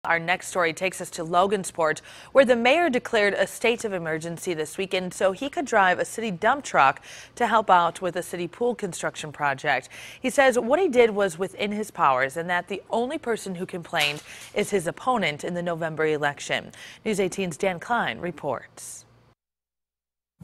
Our next story takes us to Logansport, where the mayor declared a state of emergency this weekend so he could drive a city dump truck to help out with a city pool construction project. He says what he did was within his powers and that the only person who complained is his opponent in the November election. News 18's Dan Klein reports.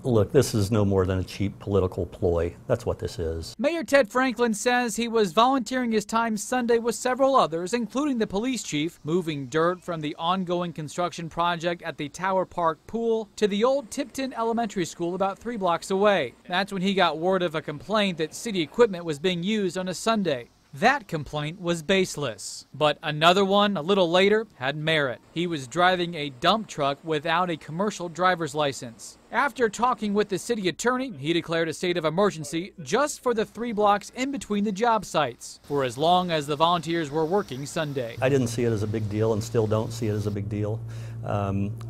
Look, this is no more than a cheap political ploy. That's what this is. Mayor Ted Franklin says he was volunteering his time Sunday with several others, including the police chief, moving dirt from the ongoing construction project at the Tower Park pool to the old Tipton Elementary School about 3 blocks away. That's when he got word of a complaint that city equipment was being used on a Sunday. That complaint was baseless. But another one, a little later, had merit. He was driving a dump truck without a commercial driver's license. After talking with the city attorney, he declared a state of emergency just for the 3 blocks in between the job sites, for as long as the volunteers were working Sunday. I didn't see it as a big deal and still don't see it as a big deal.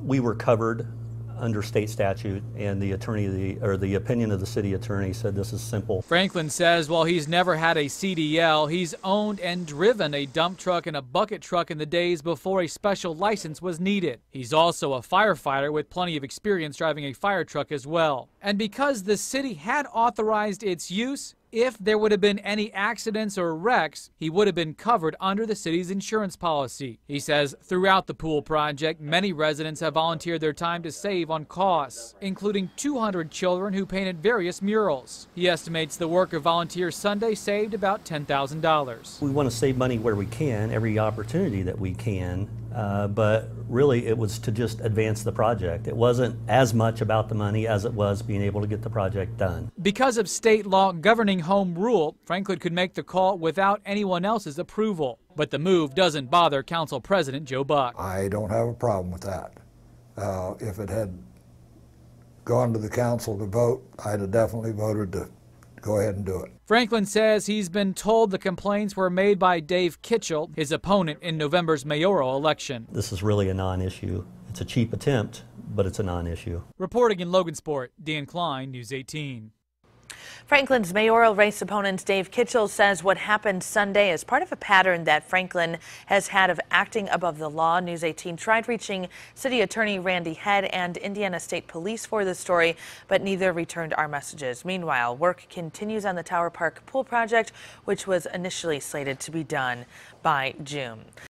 We were covered under state statute, and the opinion of the city attorney said this is simple. Franklin says while he's never had a CDL, he's owned and driven a dump truck and a bucket truck in the days before a special license was needed. He's also a firefighter with plenty of experience driving a fire truck as well. And because the city had authorized its use, if there would have been any accidents or wrecks, he would have been covered under the city's insurance policy. He says throughout the pool project, many residents have volunteered their time to save on costs, including 200 children who painted various murals. He estimates the work of Volunteers Sunday saved about $10,000. We want to save money where we can, every opportunity that we can, but really it was to just advance the project. It wasn't as much about the money as it was being able to get the project done. Because of state law governing home rule, Franklin could make the call without anyone else's approval. But the move doesn't bother Council President Joe Buck. I don't have a problem with that. If it had gone to the council to vote, I'd have definitely voted to go ahead and do it. Franklin says he's been told the complaints were made by Dave Kitchell, his opponent in November's mayoral election. This is really a non-issue. It's a cheap attempt, but it's a non-issue. Reporting in Logansport, Dan Klein, News 18. Franklin's mayoral race opponent Dave Kitchell says what happened Sunday is part of a pattern that Franklin has had of acting above the law. News 18 tried reaching City Attorney Randy Head and Indiana State Police for the story, but neither returned our messages. Meanwhile, work continues on the Tower Park pool project, which was initially slated to be done by June.